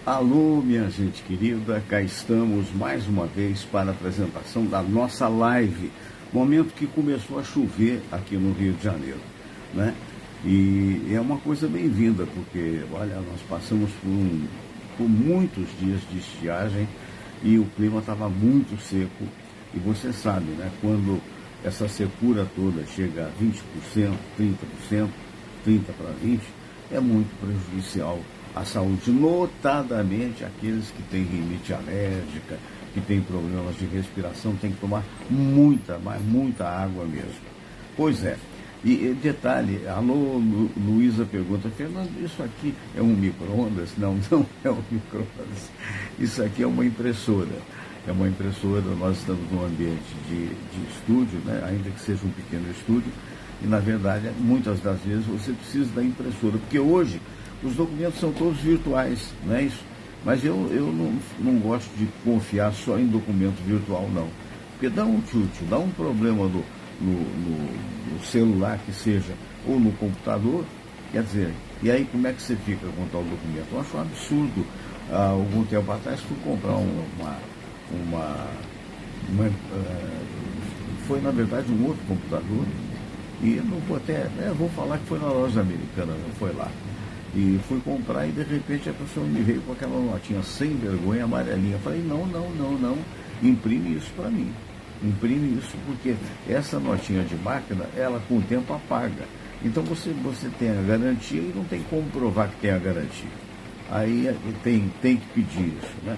Alô, minha gente querida, cá estamos mais uma vez para a apresentação da nossa live. Momento que começou a chover aqui no Rio de Janeiro, né? E é uma coisa bem-vinda, porque, olha, nós passamos por muitos dias de estiagem e o clima estava muito seco. E você sabe, né, quando essa secura toda chega a 20%, 30%, 30% para 20%, é muito prejudicial à saúde, notadamente aqueles que têm rinite alérgica, que têm problemas de respiração, tem que tomar muita, mas muita água mesmo. Pois é, e detalhe, alô, Luísa pergunta, Fernando, isso aqui é um micro-ondas? Não, não é um micro-ondas, isso aqui é uma impressora. É uma impressora, nós estamos num ambiente de estúdio, né? Ainda que seja um pequeno estúdio, e na verdade, muitas das vezes você precisa da impressora, porque hoje os documentos são todos virtuais, não é isso? Mas eu não gosto de confiar só em documento virtual, não. Porque dá um chute, dá um problema no celular que seja, ou no computador, quer dizer, e aí como é que você fica com tal documento? Eu acho um absurdo. Há algum tempo atrás fui comprar foi na verdade um outro computador, e não vou vou falar que foi na loja americana, não foi lá. E fui comprar e de repente a pessoa me veio com aquela notinha sem vergonha, amarelinha. Eu falei, não, imprime isso para mim. Imprime isso porque essa notinha de máquina, ela com o tempo apaga. Então você tem a garantia e não tem como provar que tem a garantia. Aí tem que pedir isso, né?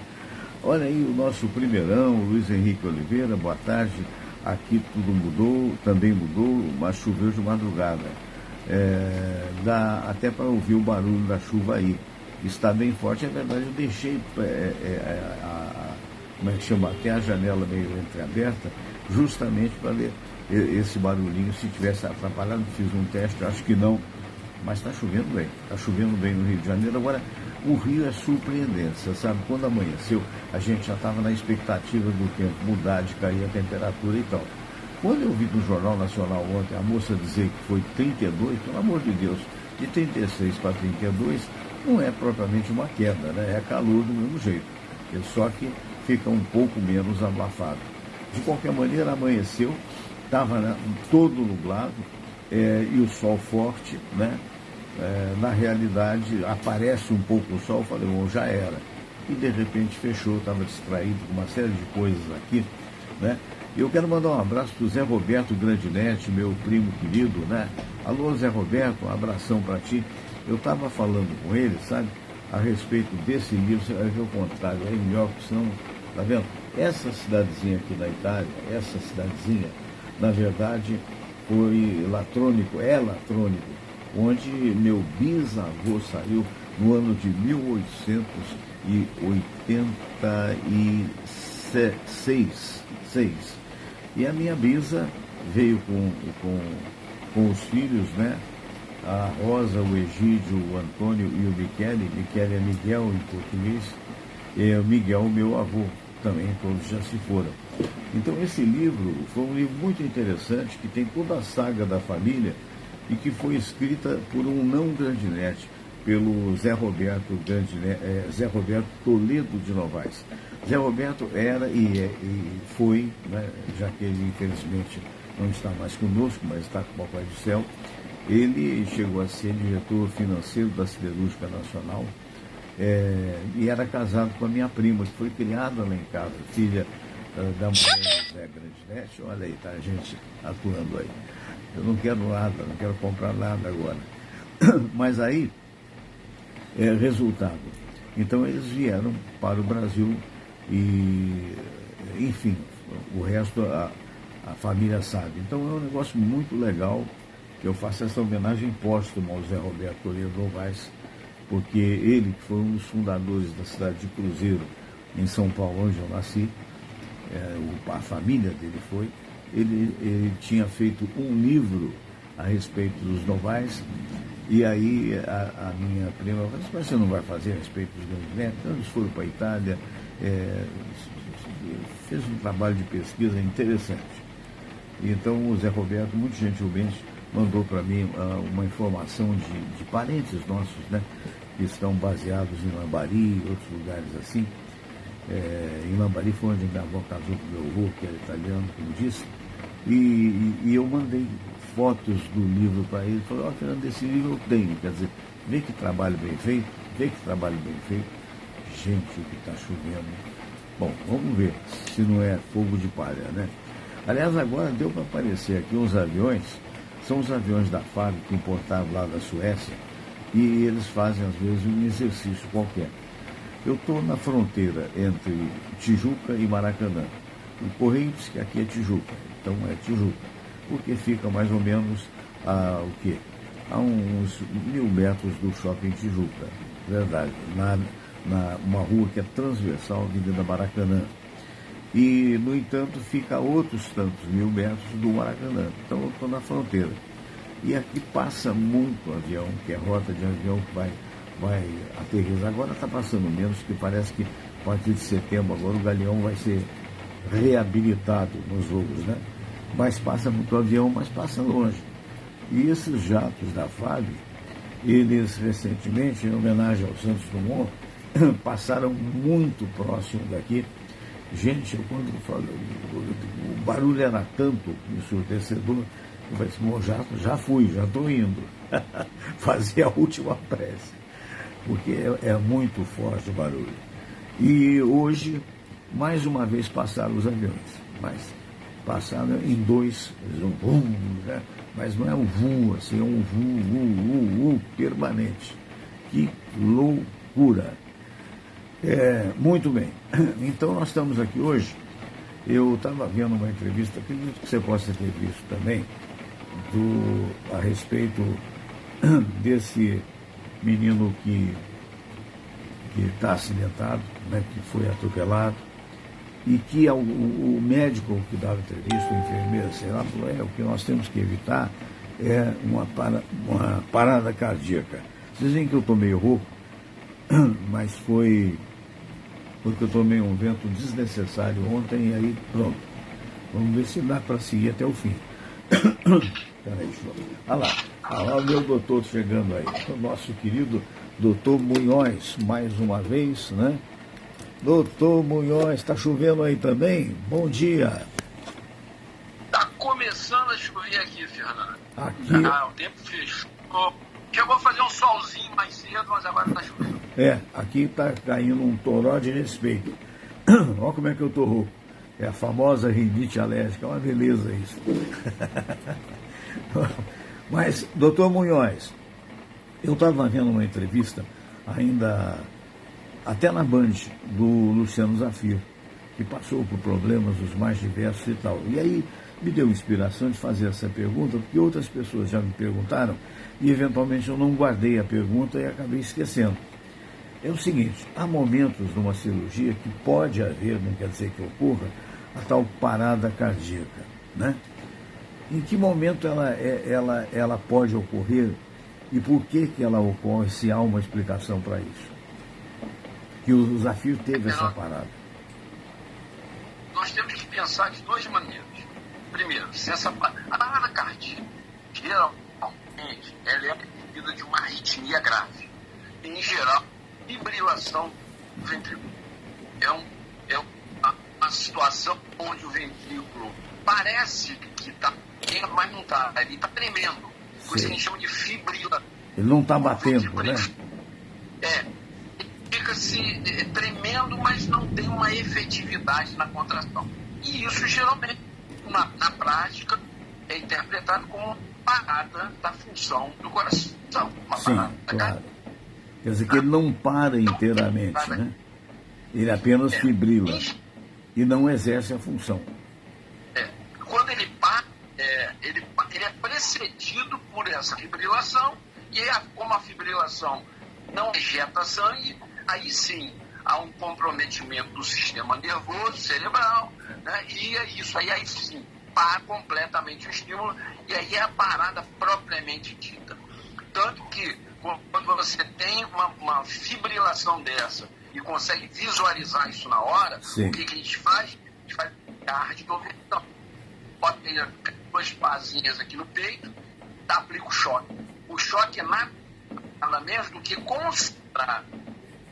Olha aí o nosso primeirão, Luiz Henrique Oliveira, boa tarde. Aqui tudo mudou, também mudou, mas choveu de madrugada. Dá até para ouvir o barulho da chuva aí. Está bem forte, é verdade, eu deixei como é que chama, até a janela meio entreaberta, justamente para ver esse barulhinho, se tivesse atrapalhado. Fiz um teste, acho que não, mas está chovendo bem no Rio de Janeiro. Agora, o Rio é surpreendente, você sabe, quando amanheceu, a gente já estava na expectativa do tempo mudar, de cair a temperatura e tal. Quando eu vi no Jornal Nacional ontem a moça dizer que foi 32, pelo amor de Deus, de 36 para 32, não é propriamente uma queda, né? É calor do mesmo jeito, só que fica um pouco menos abafado. De qualquer maneira, amanheceu, estava todo nublado, e o sol forte, né? Na realidade, aparece um pouco o sol, falei, bom, já era. E de repente fechou, estava distraído com uma série de coisas aqui, né? Eu quero mandar um abraço para o Zé Roberto Grandinetti, meu primo querido, né? Alô, Zé Roberto, um abração para ti. Eu estava falando com ele, sabe, a respeito desse livro, você vai ver o contrário, é melhor, senão, tá vendo? Essa cidadezinha aqui na Itália, na verdade, foi latrônico, onde meu bisavô saiu no ano de 1886. E a minha bisa veio com os filhos, né? A Rosa, o Egídio, o Antônio e o Michele. Michele é Miguel em português. E o Miguel, meu avô, também, todos já se foram. Então esse livro foi um livro muito interessante, que tem toda a saga da família e que foi escrita por um não Grandinetti, pelo Zé Roberto Toledo de Novaes. Zé Roberto era e foi, né, já que ele infelizmente não está mais conosco, mas está com o Papai do Céu, ele chegou a ser diretor financeiro da Siderúrgica Nacional, e era casado com a minha prima, que foi criada lá em casa, filha da mulher do Zé Grandinetti. Olha aí, tá a gente atuando aí. Eu não quero nada, não quero comprar nada agora. Mas aí, resultado. Então eles vieram para o Brasil e, enfim, o resto a família sabe. Então é um negócio muito legal que eu faço essa homenagem póstuma ao Zé Roberto Toledo Novaes, porque ele, que foi um dos fundadores da cidade de Cruzeiro, em São Paulo, onde eu nasci, a família dele foi, ele tinha feito um livro a respeito dos Novaes, e aí a minha prima falou, mas você não vai fazer a respeito dos grandes netos? Então eles foram para a Itália, fez um trabalho de pesquisa interessante. Então o Zé Roberto, muito gentilmente, mandou para mim uma informação de parentes nossos, né, que estão baseados em Lambari e outros lugares assim. Em Lambari foi onde minha avó casou com meu avô, que era italiano, como disse, e eu mandei fotos do livro para ele. Falei, Fernando, esse livro eu tenho, quer dizer, vê que trabalho bem feito, Gente, o que está chovendo. Bom, vamos ver se não é fogo de palha, né? Aliás, agora deu para aparecer aqui uns aviões, são os aviões da fábrica importados lá da Suécia, e eles fazem, às vezes, um exercício qualquer. Eu estou na fronteira entre Tijuca e Maracanã. O Correio diz que aqui é Tijuca, então é Tijuca, porque fica mais ou menos a uns 1.000 metros do shopping Tijuca, verdade, uma rua que é transversal à Avenida Maracanã. E, no entanto, fica a outros tantos 1.000 metros do Maracanã. Então eu estou na fronteira. E aqui passa muito avião, que é rota de avião que vai aterrissar. Agora está passando menos, que parece que a partir de setembro agora o Galeão vai ser reabilitado nos voos, né? Mas passa muito avião, mas passa longe. E esses jatos da FAB, eles recentemente, em homenagem ao Santos Dumont, passaram muito próximo daqui. Gente, quando eu falo, o barulho era tanto ensurdecedor, eu falei assim, bom, já estou indo. Fazer a última prece, porque é muito forte o barulho. E hoje, mais uma vez, passaram os aviões, mas passaram em dois, um voo, né? Mas não é um voo, assim, é um voo permanente. Que loucura! Muito bem, então nós estamos aqui hoje. Eu estava vendo uma entrevista, acredito que você possa ter visto também, a respeito desse menino que está acidentado, né, que foi atropelado, e que o médico que dava entrevista, o enfermeiro, sei lá, falou, o que nós temos que evitar é uma parada cardíaca. Vocês veem que eu estou meio rouco, mas foi porque eu tomei um vento desnecessário ontem, e aí pronto. Vamos ver se dá para seguir até o fim. Peraí, olha lá o meu doutor chegando aí, o nosso querido doutor Munhoz, mais uma vez, né? Doutor Munhoz, está chovendo aí também? Bom dia. Está começando a chover aqui, Fernando. Aqui. O tempo fechou. Chegou a fazer um solzinho mais cedo, mas agora está chovendo. Aqui está caindo um toró de respeito. Olha como é que eu estou rouco. É a famosa rinite alérgica, é uma beleza isso. Mas, doutor Munhoz, eu estava vendo uma entrevista, ainda até na Band, do Luciano Zafir, que passou por problemas os mais diversos e tal. E aí me deu inspiração de fazer essa pergunta, porque outras pessoas já me perguntaram, e eventualmente eu não guardei a pergunta e acabei esquecendo. É o seguinte, há momentos numa cirurgia que pode haver, não quer dizer que ocorra, a tal parada cardíaca, né? Em que momento ela pode ocorrer e por que ela ocorre, se há uma explicação para isso? Que o Zafir teve essa parada. Nós temos que pensar de duas maneiras. Primeiro, se a parada cardíaca, geralmente, ela é seguida de uma arritmia grave. Em geral, fibrilação do ventrículo. É uma situação onde o ventrículo parece que está batendo, mas não está. Ele está tremendo. Por isso a gente chama de fibrilação. Ele não está batendo, né? Fica-se tremendo, mas não tem uma efetividade na contração. E isso, geralmente, na prática, é interpretado como parada da função do coração. Sim, claro. Quer dizer que ele não para inteiramente, né? Ele apenas fibrila e não exerce a função. Quando ele para, ele é precedido por essa fibrilação, e como a fibrilação não ejeta sangue, aí sim há um comprometimento do sistema nervoso cerebral, né? E isso aí sim para completamente o estímulo, e aí é a parada propriamente dita. Tanto que quando você tem uma fibrilação dessa e consegue visualizar isso na hora, sim, o que a gente faz? A gente faz cardioversão. Bota duas pazinhas aqui no peito, aplica o choque. O choque nada menos do que concentrar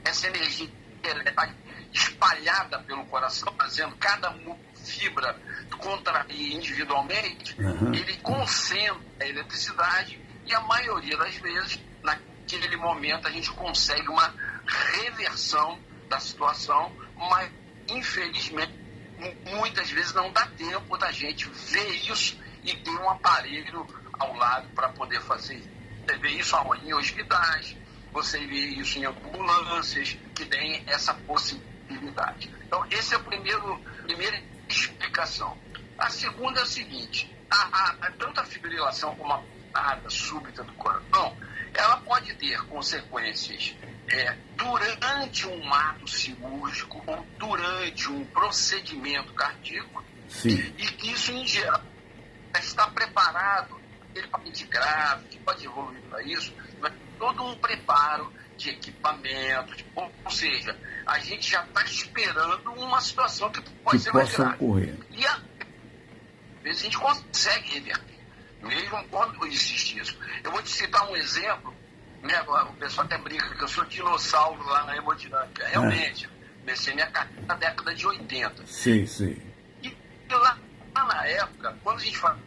essa energia espalhada pelo coração, fazendo cada fibra contrair individualmente, ele concentra a eletricidade e a maioria das vezes, naquele momento, a gente consegue uma reversão da situação, mas infelizmente muitas vezes não dá tempo da gente ver isso e ter um aparelho ao lado para poder fazer isso. Você vê isso em hospitais, você vê isso em ambulâncias que tem essa possibilidade. Então, essa é a primeira explicação. A segunda é a seguinte: tanto a fibrilação como a parada súbita do coração, ela pode ter consequências durante um ato cirúrgico ou durante um procedimento cardíaco. Sim. E que isso, em geral, está preparado, aquele paciente grave, que pode evoluir para isso, mas todo um preparo de equipamentos, ou seja, a gente já está esperando uma situação que pode ser mais grave. Ocorrer. E às vezes a gente consegue reverter, mesmo quando existe isso. Eu vou te citar um exemplo, né? O pessoal até brinca que eu sou dinossauro lá na hemodinâmica. Realmente, comecei minha carreira na década de 80. Sim, sim. E lá na época, quando a gente fala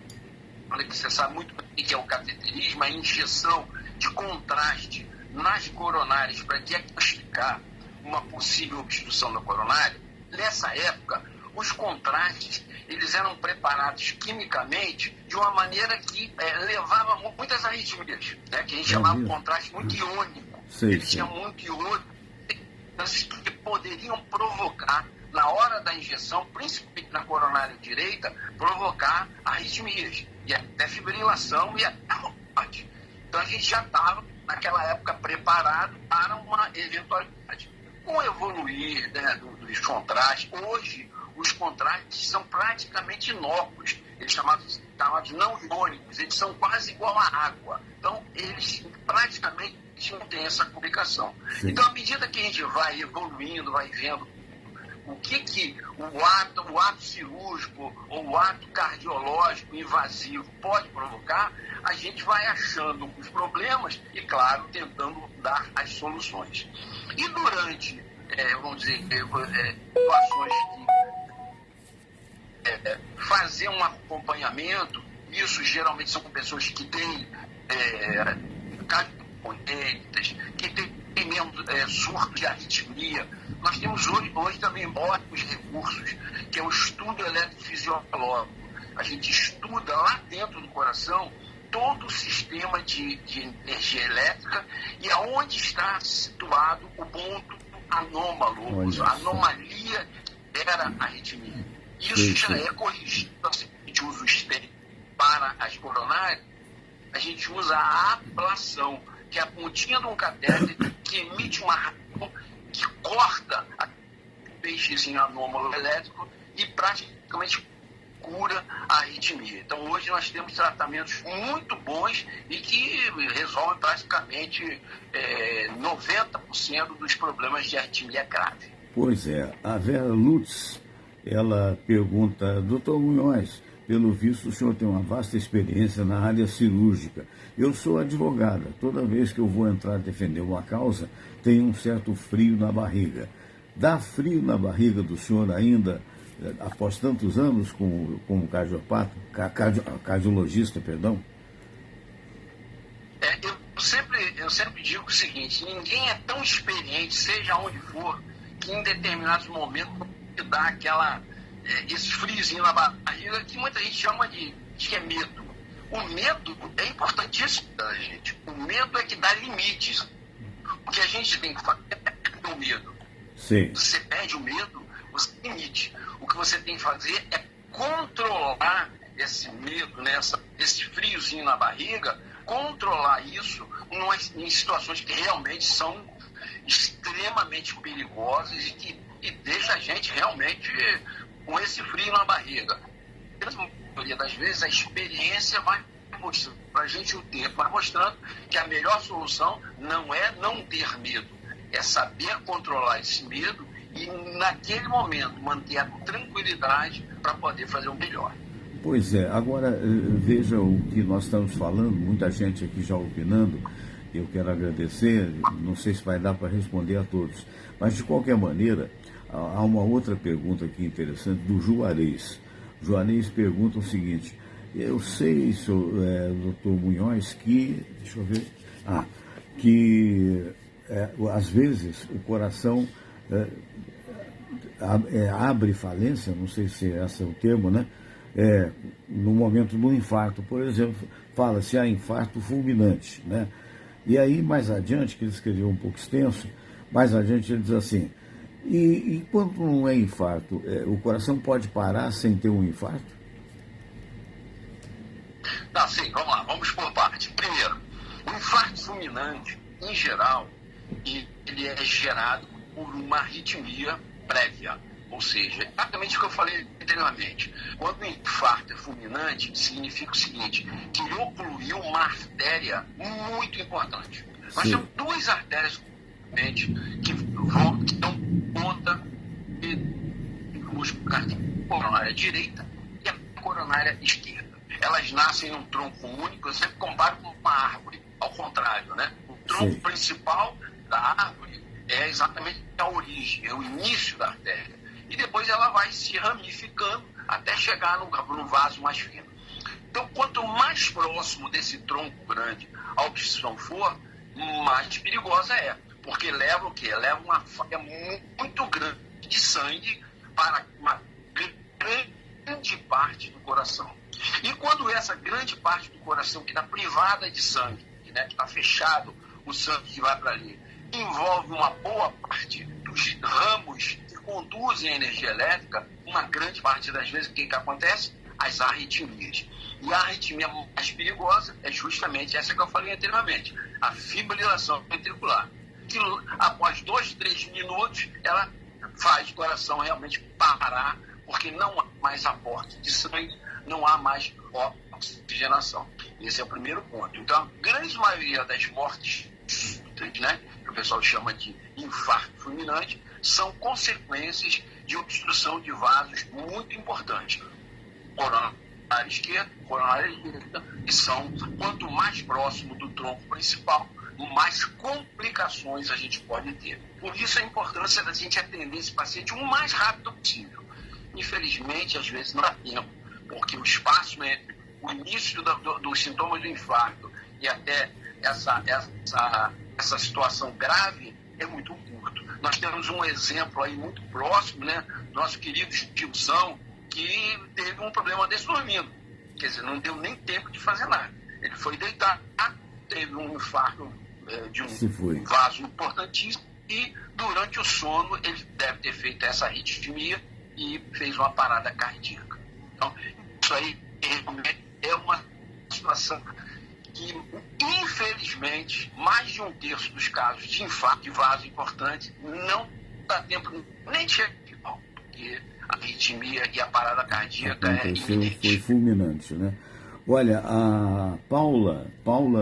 que você sabe muito bem o que é o cateterismo, a injeção de contraste nas coronárias para diagnosticar uma possível obstrução da coronária, nessa época, os contrastes eles eram preparados quimicamente de uma maneira que levava muitas arritmias, né, que a gente chamava de contraste muito iônico. Ele tinha muito iônico, que poderiam provocar, na hora da injeção, principalmente na coronária direita, provocar arritmias, e até fibrilação e até morte. Então a gente já estava, naquela época, preparado para uma eventualidade. Com o evoluir, né, dos contrastes, hoje os contrastes são praticamente inócuos, eles chamados não iônicos, eles são quase igual à água. Então eles praticamente não têm essa complicação. Sim. Então, à medida que a gente vai evoluindo, vai vendo o que o ato cirúrgico ou o ato cardiológico invasivo pode provocar, a gente vai achando os problemas e, claro, tentando dar as soluções. E durante, vamos dizer, situações que fazer um acompanhamento, isso geralmente são com pessoas que têm cardiopatia, que têm surto de arritmia. Nós temos hoje também ótimos recursos, que é o estudo eletrofisiológico. A gente estuda lá dentro do coração todo o sistema de energia elétrica e aonde está situado o ponto anômalo, a anomalia era a arritmia. Isso já é corrigido. A gente usa o stent para as coronárias, a gente usa a ablação, que é a pontinha de um catéter que emite uma radiação que corta a peixezinho anômalo elétrico e praticamente cura a arritmia. Então hoje nós temos tratamentos muito bons e que resolvem praticamente 90% dos problemas de arritmia grave. Pois é, a Vera Lutz, ela pergunta: Dr. Munhoz, pelo visto o senhor tem uma vasta experiência na área cirúrgica. Eu sou advogada, toda vez que eu vou entrar defender uma causa, tenho um certo frio na barriga. Dá frio na barriga do senhor ainda, após tantos anos como cardiopata, cardiologista, perdão? Eu sempre digo o seguinte: ninguém é tão experiente, seja onde for, que em determinados momentos dá esse friozinho na barriga, que muita gente chama de que é medo. O medo é importantíssimo da gente. O medo é que dá limites. O que a gente tem que fazer é perder o medo. Sim. Você perde o medo, você tem limite. O que você tem que fazer é controlar esse medo, né, esse friozinho na barriga, controlar isso em situações que realmente são extremamente perigosas e que deixa a gente realmente com esse frio na barriga. Na maioria das vezes, a experiência vai mostrando para a gente, o tempo vai mostrando que a melhor solução não é não ter medo, é saber controlar esse medo e, naquele momento, manter a tranquilidade para poder fazer o melhor. Pois é, agora veja o que nós estamos falando, muita gente aqui já opinando, Eu quero agradecer, não sei se vai dar para responder a todos, mas de qualquer maneira, há uma outra pergunta aqui interessante do Juarez. Juarez pergunta o seguinte: eu sei, doutor Munhoz, que, deixa eu ver, que às vezes o coração abre falência, não sei se esse é o termo, né? No momento do infarto, por exemplo, fala-se infarto fulminante, né? E aí, mais adiante, que ele escreveu um pouco extenso, mais adiante ele diz assim: e quando não é infarto, o coração pode parar sem ter um infarto? Tá, sim, vamos lá, vamos por parte. Primeiro, o infarto fulminante, em geral, ele é gerado por uma arritmia prévia. Ou seja, exatamente o que eu falei anteriormente. Quando o infarto é fulminante, significa o seguinte: que ocluiu uma artéria muito importante. Nós temos duas artérias que dão conta do músculo cardíaco: a coronária direita e a coronária esquerda. Elas nascem num tronco único. Eu sempre comparo com uma árvore, ao contrário, né? O tronco principal da árvore é exatamente a origem, é o início da artéria. E depois ela vai se ramificando até chegar no vaso mais fino. Então, quanto mais próximo desse tronco grande a obstrução for, mais perigosa é. Porque leva o quê? Leva uma faia muito grande de sangue para uma grande parte do coração. E quando essa grande parte do coração que está privada de sangue, né, que está fechado o sangue que vai para ali, envolve uma boa parte dos ramos que conduzem a energia elétrica, uma grande parte das vezes, o que acontece? As arritmias. E a arritmia mais perigosa é justamente essa que eu falei anteriormente, a fibrilação ventricular, que após 2, 3 minutos, ela faz o coração realmente parar, porque não há mais aporte de sangue, não há mais oxigenação. Esse é o primeiro ponto. Então, a grande maioria das mortes, né, que o pessoal chama de infarto fulminante, são consequências de obstrução de vasos muito importantes. Coronária esquerda, coronária direita, que são, quanto mais próximo do tronco principal, mais complicações a gente pode ter. Por isso a importância da gente atender esse paciente o mais rápido possível. Infelizmente, às vezes não dá tempo, porque o espaço entre o início dos sintomas do infarto e até essa situação grave é muito curto. Nós temos um exemplo aí muito próximo, né? Nosso querido Gilson, que teve um problema desse dormindo. Quer dizer, não deu nem tempo de fazer nada. Ele foi deitar, teve um infarto de um vaso importantíssimo e durante o sono ele deve ter feito essa arritmia e fez uma parada cardíaca. Então, isso aí é uma situação que, infelizmente, mais de 1/3 dos casos de infarto de vaso importante não dá tempo nem de chegar, porque a arritmia e a parada cardíaca foi fulminante, né? Olha, a Paula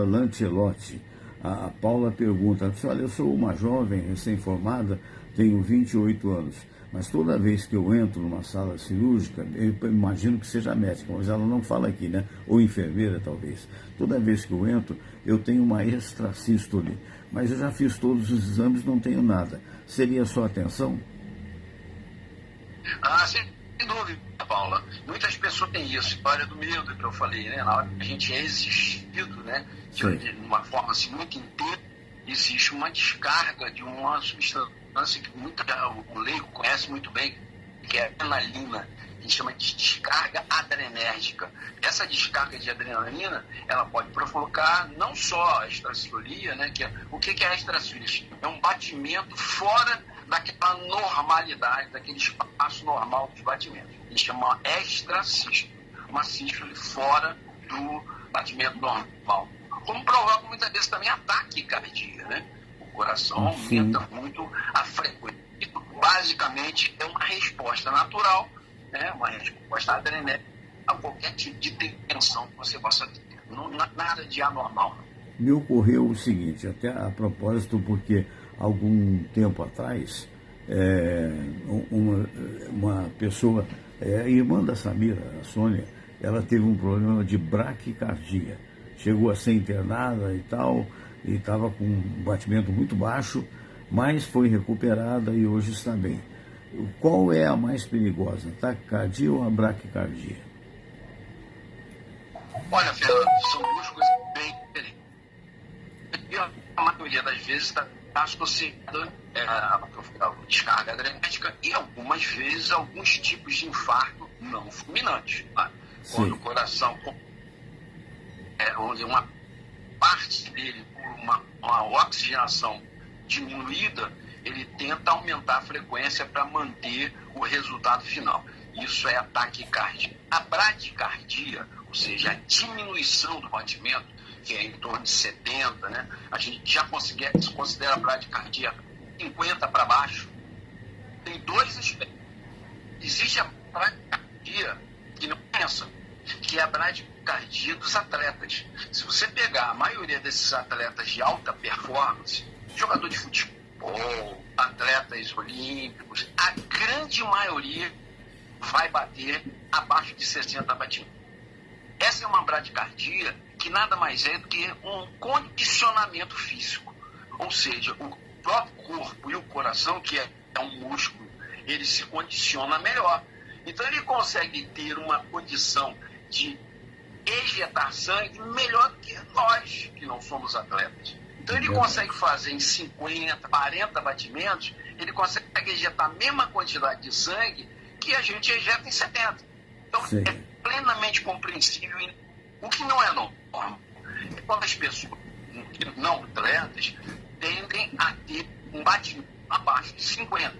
Lancelotti, a Paula pergunta: olha, eu sou uma jovem recém-formada, tenho 28 anos, mas toda vez que eu entro numa sala cirúrgica, eu imagino que seja médica, mas ela não fala aqui, né? Ou enfermeira, talvez. Toda vez que eu entro, eu tenho uma extrasístole, mas eu já fiz todos os exames, não tenho nada. Seria só atenção? Sem dúvida, Paula. Muitas pessoas têm isso, história do medo que eu falei, né? Na hora que a gente é exigido, né? De uma forma assim, muito intensa, existe uma descarga de uma substância que o leigo conhece muito bem, que é a adrenalina. A gente chama de descarga adrenérgica. Essa descarga de adrenalina, ela pode provocar não só a extracistolia, né? O que é a extracistolia? É um batimento fora daquela normalidade, daquele espaço normal dos batimentos. A gente chama uma extrasístole, uma sístole fora do batimento normal. Como provoca muitas vezes também ataque cardíaco, né? O coração aumenta muito a frequência. Isso, basicamente, é uma resposta natural, né? Uma resposta adrenérgica a qualquer tipo de tensão que você possa ter. Nada de anormal. Me ocorreu o seguinte, até a propósito, porque algum tempo atrás, uma pessoa, irmã da Samira, a Sônia, ela teve um problema de braquicardia. Chegou a ser internada e tal, e estava com um batimento muito baixo, mas foi recuperada e hoje está bem. Qual é a mais perigosa, taquicardia ou a braquicardia? Olha, Fernando, são duas coisas bem diferentes. A maioria das vezes está associada à descarga adrenérgica e algumas vezes alguns tipos de infarto não fulminantes. Tá? Quando o coração, onde uma parte dele, por uma oxigenação diminuída, ele tenta aumentar a frequência para manter o resultado final. Isso é a taquicardia. A bradicardia, ou seja, a diminuição do batimento, que é em torno de 70, né? A gente já considera a bradicardia 50 para baixo. Tem dois aspectos. Existe a bradicardia que não é essa, que é a bradicardia dos atletas. Se você pegar a maioria desses atletas de alta performance, jogador de futebol, atletas olímpicos, a grande maioria vai bater abaixo de 60 batimentos. Essa é uma bradicardia que nada mais é do que um condicionamento físico. Ou seja, o próprio corpo e o coração, que é um músculo, ele se condiciona melhor. Então ele consegue ter uma condição de ejetar sangue melhor do que nós, que não somos atletas. Então ele consegue fazer em 50, 40 batimentos, ele consegue ejetar a mesma quantidade de sangue que a gente ejeta em 70. Então é plenamente compreensível. O que não é normal é quando as pessoas não atletas tendem a ter um batimento abaixo de 50.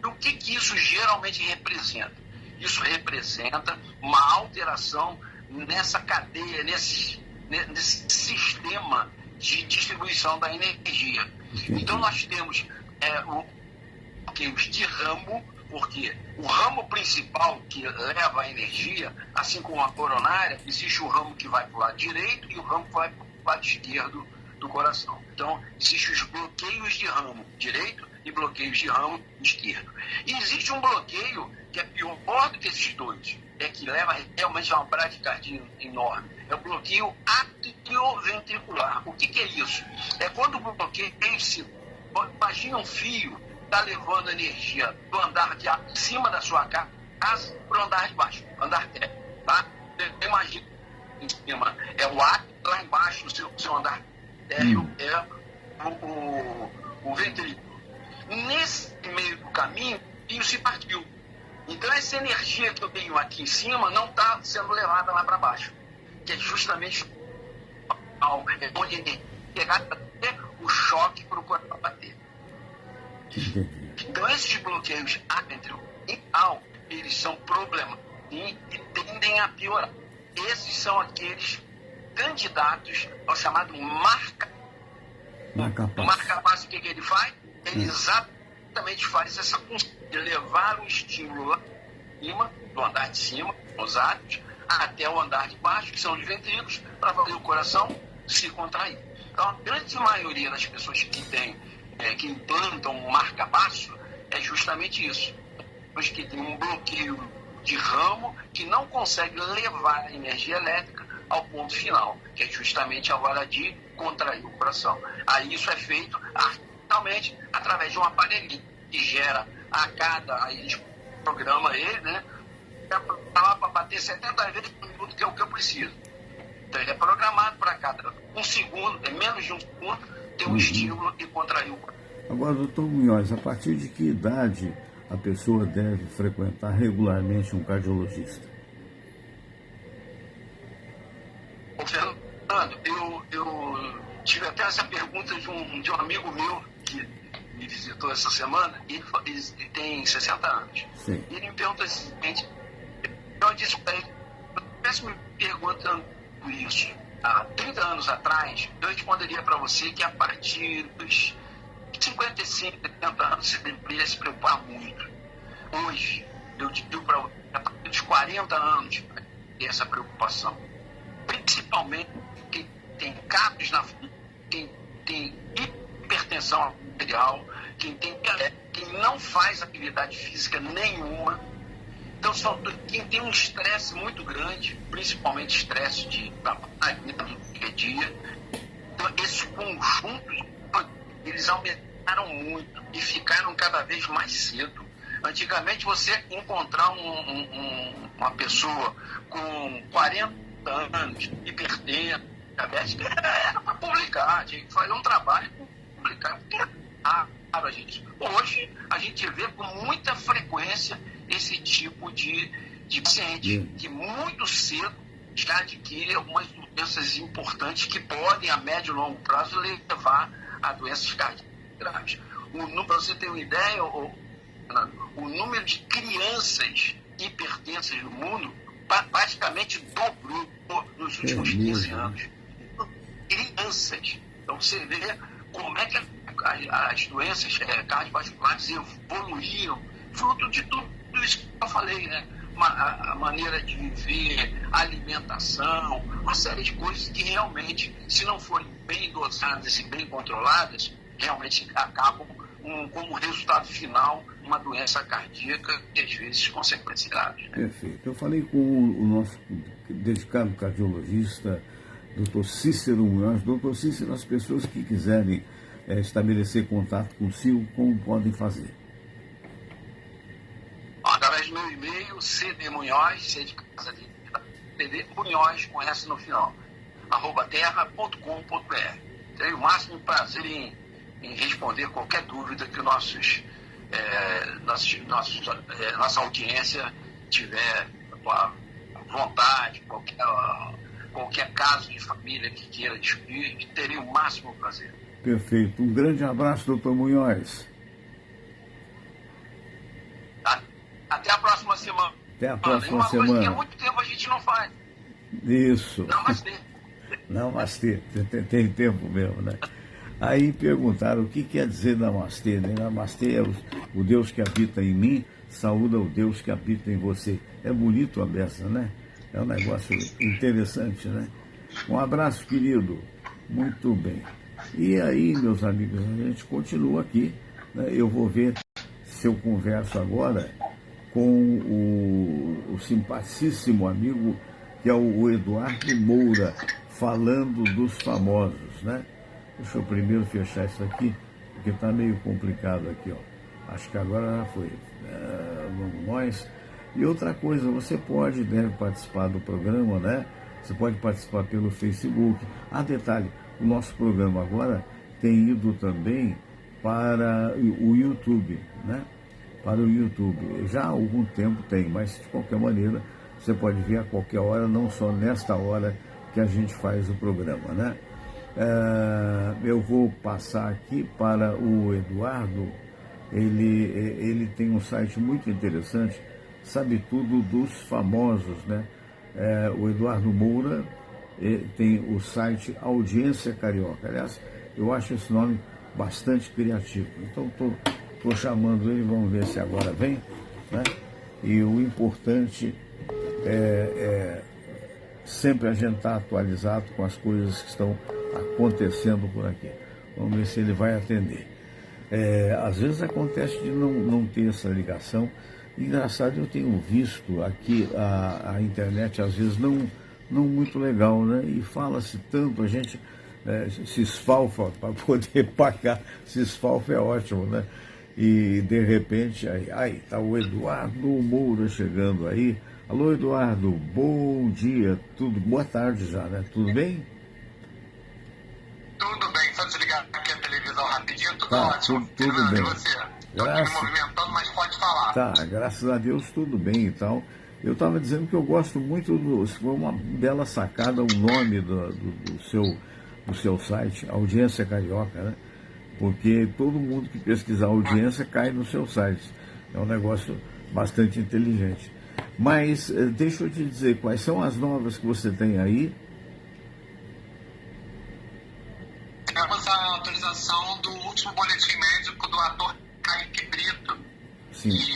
E o que isso geralmente representa? Isso representa uma alteração nessa cadeia, nesse sistema de distribuição da energia. Então nós temos bloqueios de ramo, porque o ramo principal que leva a energia, assim como a coronária, existe o ramo que vai para o lado direito e o ramo que vai para o lado esquerdo do coração. Então, existem os bloqueios de ramo direito e bloqueios de ramo esquerdo. E existe um bloqueio que é pior do que esses dois, que leva realmente a uma bradicardia enorme. É o bloqueio atrioventricular. O que é isso? É quando o bloqueio imagina um fio está levando energia do andar de cima da sua casa para o andar de baixo, andar térreo, tá? Imagina, em cima é o ar, lá embaixo o seu andar térreo é o ventrículo. Nesse meio do caminho, isso se partiu. Então essa energia que eu tenho aqui em cima não está sendo levada lá para baixo, que é justamente onde pegar até o choque para o corpo bater. Então esses bloqueios aventricular, eles são problemas e tendem a piorar. Esses são aqueles candidatos ao chamado marca-passo. O marca-passo, o que ele faz? Ele exatamente faz essa função de levar o estímulo lá em cima, do andar de cima, os átomos, até o andar de baixo, que são os ventrículos, para fazer o coração se contrair. Então a grande maioria das pessoas que implantam um marca-passo é justamente isso. Pessoas que têm um bloqueio de ramo que não consegue levar a energia elétrica ao ponto final, que é justamente a hora de contrair o coração. Aí isso é feito artificialmente através de um aparelho que gera aí eles programam ele, né? Para bater 70 vezes por minuto, que é o que eu preciso. Então ele é programado para cada um segundo, menos de um segundo, ter um estímulo e contrair o coração. Agora, doutor Munhoz, a partir de que idade a pessoa deve frequentar regularmente um cardiologista? Ô, Fernando, eu tive até essa pergunta de um amigo meu que me visitou essa semana, e ele tem 60 anos. Sim. E ele me perguntou o seguinte, eu disse para ele, eu estivesse me perguntando isso há 30 anos atrás, eu responderia para você que a partir dos 55, 70 anos você deveria se preocupar muito. Hoje, eu digo para você, a partir dos 40 anos, ter essa preocupação. Principalmente quem tem cáries na vida, quem tem hipertensão arterial, quem não faz atividade física nenhuma. Então, quem tem um estresse muito grande, principalmente estresse do dia a dia. Então, esses conjuntos, eles aumentaram muito e ficaram cada vez mais cedo. Antigamente, você encontrar uma pessoa com 40 anos, hipertensa, diabética, era para publicar, tinha que fazer um trabalho para publicar, porque era raro, gente. Hoje, a gente vê com muita frequência esse tipo de paciente, que muito cedo já adquire algumas doenças importantes que podem, a médio e longo prazo, levar a doenças cardíacas graves. Para você ter uma ideia, o número de crianças hipertensas no mundo praticamente dobrou nos últimos 15 anos. Crianças. Então você vê como é que as doenças cardiovasculares evoluíram, fruto de tudo isso que eu falei, né? A maneira de viver, a alimentação, uma série de coisas que realmente, se não forem bem dosadas e bem controladas, realmente acabam como resultado final uma doença cardíaca e às vezes consequências graves. Né? Perfeito. Eu falei com o nosso dedicado cardiologista, Dr. Cícero Munhoz. Dr. Cícero, as pessoas que quiserem estabelecer contato consigo, como podem fazer? Através do meu e-mail, cdmunhoz, C de casa de CD, Munhoz, com S no final, @terra.com.br. Terei o máximo prazer em responder qualquer dúvida que nossa audiência tiver vontade, qualquer caso de família que queira discutir, terei o máximo prazer. Perfeito. Um grande abraço, doutor Munhoz. Até a próxima semana. Até a próxima uma semana. Coisa que há muito tempo a gente não faz. Isso. Namastê. Namastê. Tem tempo mesmo, né? Aí perguntaram o que quer dizer Namastê, né? Namastê é o Deus que habita em mim, saúda o Deus que habita em você. É bonito a beça, né? É um negócio interessante, né? Um abraço, querido. Muito bem. E aí, meus amigos, a gente continua aqui, né? Eu vou ver se eu converso agora com o simpaticíssimo amigo, que é o Eduardo Moura, falando dos famosos, né? Deixa eu primeiro fechar isso aqui, porque está meio complicado aqui, ó. Acho que agora já foi. Vamos nós. E outra coisa, você deve participar do programa, né? Você pode participar pelo Facebook. Detalhe, o nosso programa agora tem ido também para o YouTube, né? Para o YouTube. Já há algum tempo tem, mas de qualquer maneira, você pode ver a qualquer hora, não só nesta hora que a gente faz o programa, né? Eu vou passar aqui para o Eduardo. Ele tem um site muito interessante, sabe tudo dos famosos, né? O Eduardo Moura tem o site Audiência Carioca. Aliás, eu acho esse nome bastante criativo. Então estou chamando ele, vamos ver se agora vem, né? E o importante é sempre a gente estar atualizado com as coisas que estão acontecendo por aqui. Vamos ver se ele vai atender. Às vezes acontece de não ter essa ligação. Engraçado, eu tenho visto aqui a internet às vezes não muito legal, né? E fala-se tanto, a gente se esfalfa para poder pagar. Se esfalfa é ótimo, né? E de repente, aí tá o Eduardo Moura chegando aí. Alô, Eduardo, bom dia, boa tarde já, né? Tudo bem? Tudo bem, só desligar aqui a televisão rapidinho, tudo ótimo. Tudo bem. E você? Estou aqui me movimentando, mas pode falar. Tá, graças a Deus tudo bem e tal. Eu estava dizendo que eu gosto muito foi uma bela sacada o nome do seu site, Audiência Carioca, né? Porque todo mundo que pesquisar audiência cai no seu site. É um negócio bastante inteligente. Mas deixa eu te dizer, quais são as novas que você tem aí? Temos a autorização do último boletim médico do ator Kaique Brito. Sim. Que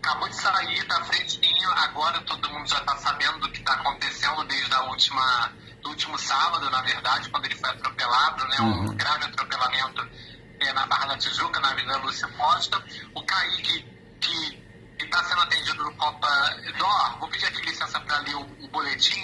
acabou de sair da fresquinho, agora todo mundo já está sabendo do que está acontecendo desde do último sábado, na verdade, quando ele foi atropelado, né? Um grave atropelamento na Barra da Tijuca, na Avenida Lúcia Costa. O Kaique, que está sendo atendido no Copa Dor, vou pedir aqui licença para ler o boletim,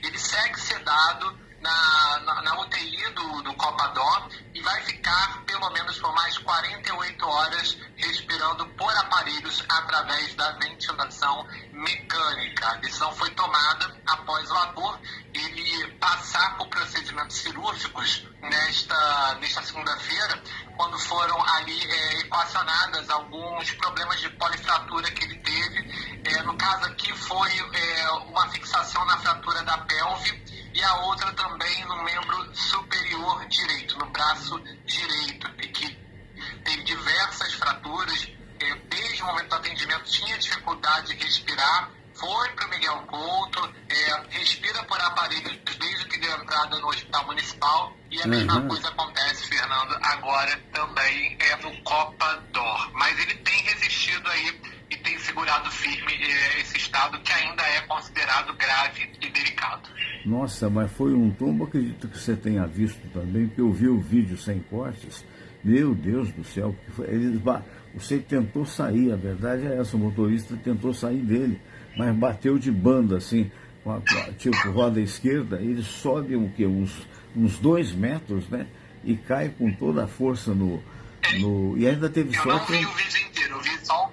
ele segue sedado na UTI do Copa-Dó e vai ficar pelo menos por mais 48 horas respirando por aparelhos através da ventilação mecânica. A decisão foi tomada após o ator ele passar por procedimentos cirúrgicos nesta segunda-feira, quando foram ali equacionadas alguns problemas de polifratura que ele teve. No caso aqui foi uma fixação na fratura da pelve e a outra também no membro superior direito, no braço direito, e que teve diversas fraturas. Desde o momento do atendimento tinha dificuldade de respirar, foi para o Miguel Couto, respira por aparelhos desde que deu entrada no Hospital Municipal, e a mesma coisa acontece, Fernando, agora também no Copa D'Or. Mas ele tem resistido aí e tem segurado firme esse estado que ainda é considerado grave e delicado. Nossa, mas foi um tombo, acredito que você tenha visto também, porque eu vi o vídeo sem cortes. Meu Deus do céu, você tentou sair, a verdade é essa, o motorista tentou sair dele, mas bateu de banda assim, tipo roda esquerda, ele sobe uns 2 metros, né? E cai com toda a força e ainda teve sorte. Eu não vi o vídeo inteiro, eu vi só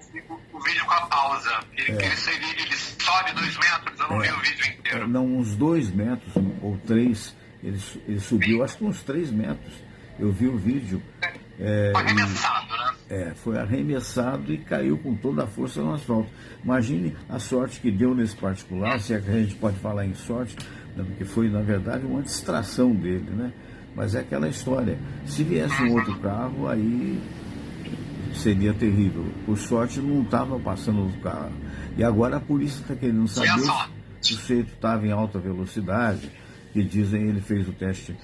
o vídeo com a pausa. Ele sobe 2 metros, eu não vi o vídeo inteiro. Não, uns 2 metros ou 3, ele subiu, acho que uns 3 metros. Eu vi o vídeo. Foi arremessado, né? Foi arremessado e caiu com toda a força no asfalto. Imagine a sorte que deu nesse particular, se é que a gente pode falar em sorte, né, porque foi, na verdade, uma distração dele, né? Mas é aquela história. Se viesse um outro carro, aí seria terrível. Por sorte, não estava passando o carro. E agora a polícia está querendo saber se o sujeito estava em alta velocidade, que dizem ele fez o teste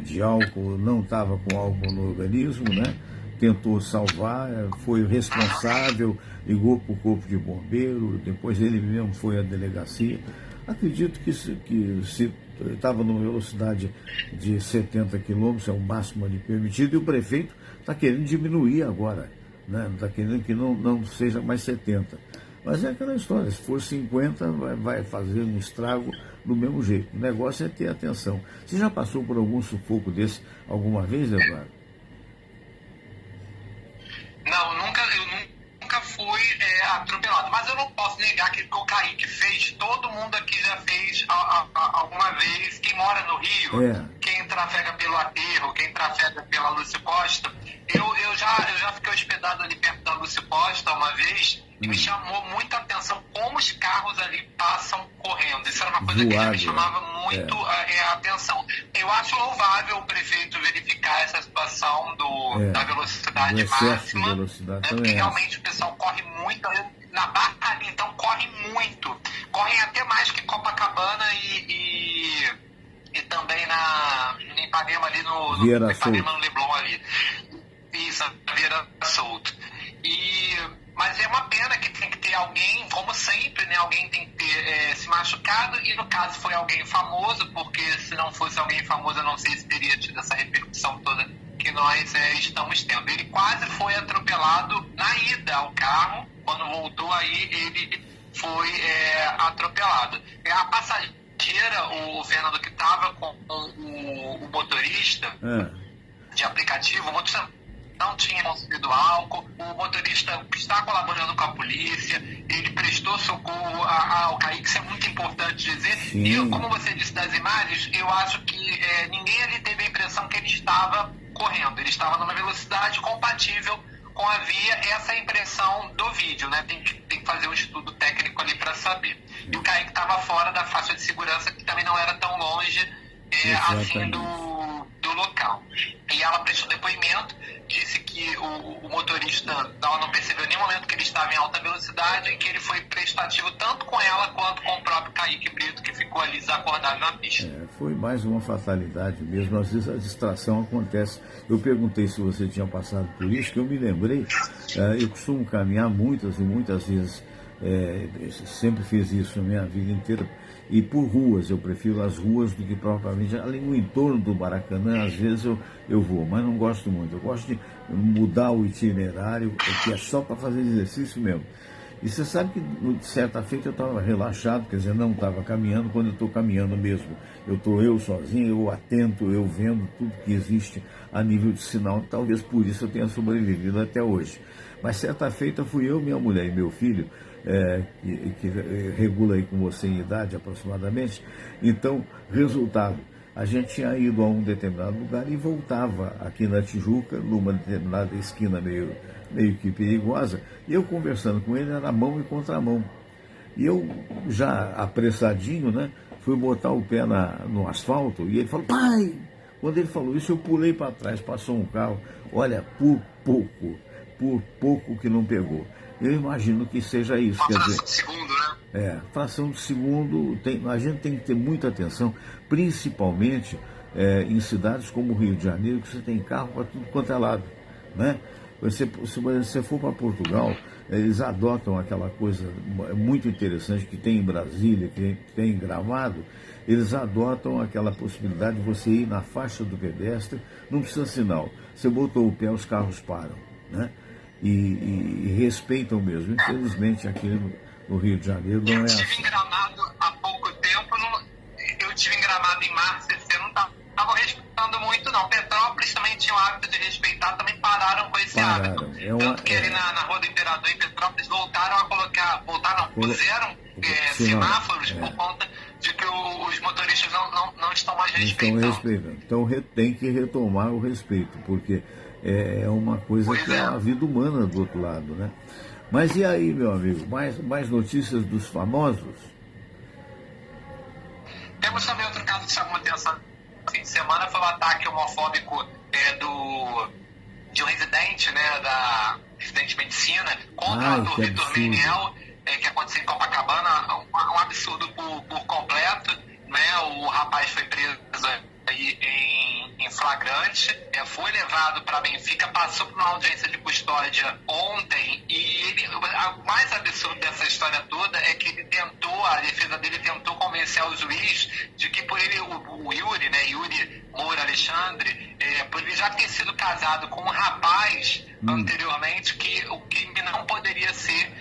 de álcool, não estava com álcool no organismo, né? Tentou salvar, foi responsável, ligou para o corpo de bombeiro, depois ele mesmo foi à delegacia. Acredito que se estava numa velocidade de 70 quilômetros, é o máximo ali permitido, e o prefeito está querendo diminuir agora, né? Está querendo que não seja mais 70. Mas é aquela história, se for 50, vai fazer um estrago do mesmo jeito. O negócio é ter atenção. Você já passou por algum sufoco desse alguma vez, Eduardo? Não, eu nunca fui atropelado. Mas eu não posso negar que o Kaique fez, todo mundo aqui já fez alguma vez. Quem mora no Rio, quem trafega pelo Aterro, quem trafega pela Lúcio Costa. Eu já fiquei hospedado ali perto da Lúcio Costa uma vez. E me chamou muita atenção como os carros ali passam correndo. Isso era uma coisa que já me chamava muito a atenção. Eu acho louvável o prefeito verificar essa situação da velocidade máxima. De velocidade, porque realmente o pessoal corre muito. Na Barra ali, então, corre muito. Correm até mais que Copacabana e também em Ipanema ali no Ipanema no Leblon ali. Isso, na Vieira Solto. Mas é uma pena que tem que ter alguém, como sempre, né? Alguém tem que ter se machucado, e no caso foi alguém famoso, porque se não fosse alguém famoso, eu não sei se teria tido essa repercussão toda que nós estamos tendo. Ele quase foi atropelado na ida ao carro, quando voltou aí ele foi atropelado. A passageira, o Fernando, que estava com o motorista de aplicativo, o motorista não tinha consumido álcool, o motorista está colaborando com a polícia, ele prestou socorro ao Kaique, isso é muito importante dizer. Sim. E como você disse das imagens, eu acho que ninguém ali teve a impressão que ele estava correndo, ele estava numa velocidade compatível com a via, essa é a impressão do vídeo, né? Tem que fazer um estudo técnico ali para saber. E o Kaique estava fora da faixa de segurança, que também não era tão longe assim do local. E ela prestou depoimento, disse que o motorista não percebeu em nenhum momento que ele estava em alta velocidade e que ele foi prestativo tanto com ela quanto com o próprio Kaique Brito, que ficou ali desacordado na pista. Foi mais uma fatalidade mesmo, às vezes a distração acontece. Eu perguntei se você tinha passado por isso, que eu me lembrei, eu costumo caminhar muitas e muitas vezes, sempre fiz isso a minha vida inteira, e por ruas, eu prefiro as ruas do que propriamente ali no entorno do Maracanã. Às vezes eu vou, mas não gosto muito. Eu gosto de mudar o itinerário, que é só para fazer exercício mesmo. E você sabe que, de certa feita, eu estava relaxado, quer dizer, não estava caminhando. Quando eu estou caminhando mesmo, eu estou eu sozinho, eu atento, eu vendo tudo que existe a nível de sinal. Talvez por isso eu tenha sobrevivido até hoje. Mas certa feita fui eu, minha mulher e meu filho, que regula aí com você em idade aproximadamente. Então, resultado, a gente tinha ido a um determinado lugar e voltava aqui na Tijuca, numa determinada esquina meio que perigosa, e eu conversando com ele, era mão e contramão. E eu, já apressadinho, né, fui botar o pé no asfalto, e ele falou, pai! Quando ele falou isso, eu pulei para trás, passou um carro, olha, por pouco que não pegou. Eu imagino que seja isso. Uma quer fração dizer, de segundo, né? Fração de segundo, a gente tem que ter muita atenção, principalmente em cidades como o Rio de Janeiro, que você tem carro para tudo quanto é lado, né? Se você for para Portugal, eles adotam aquela coisa muito interessante que tem em Brasília, que tem em Gramado. Eles adotam aquela possibilidade de você ir na faixa do pedestre, não precisa sinal. Você botou o pé, os carros param, né? E respeitam mesmo. Infelizmente, aqui no Rio de Janeiro não é assim. Eu estive em Gramado há pouco tempo, eu estive em Gramado em março, esse ano não estavam respeitando muito, não. Petrópolis também tinha o hábito de respeitar, também pararam com esse hábito. Tanto que ali na Rua do Imperador, em Petrópolis, voltaram a colocar, puseram semáforos por conta de que os motoristas não estão mais respeitando. Então tem que retomar o respeito, porque é uma coisa que é a vida humana do outro lado, né? Mas e aí, meu amigo, mais notícias dos famosos? Temos também outro caso que chamou atenção no fim de semana, foi o ataque homofóbico de um residente, né, da residente de medicina, contra o ator Vitor Meniel, que aconteceu em Copacabana, um absurdo por completo, né? O rapaz foi preso aí em flagrante, foi levado para Benfica, passou por uma audiência de custódia ontem, e o mais absurdo dessa história toda é que a defesa dele tentou convencer o juiz de que por ele, o Yuri, né, Yuri Moura Alexandre, por ele já ter sido casado com um rapaz anteriormente, que o crime não poderia ser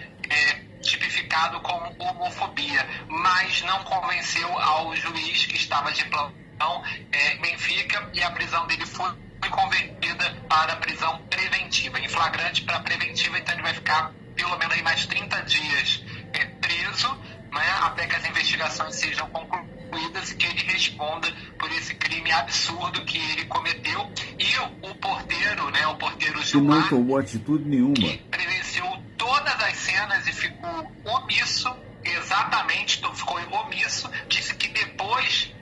tipificado como homofobia, mas não convenceu ao juiz que estava de plantão em Benfica, e a prisão dele foi convertida para prisão preventiva, em flagrante para preventiva. Então ele vai ficar pelo menos aí mais 30 dias preso, né, até que as investigações sejam concluídas e que ele responda por esse crime absurdo que ele cometeu. E o porteiro, né, o porteiro Gilmar, que não tomou atitude nenhuma, que presenciou todas as cenas e ficou omisso, ficou omisso, disse que depois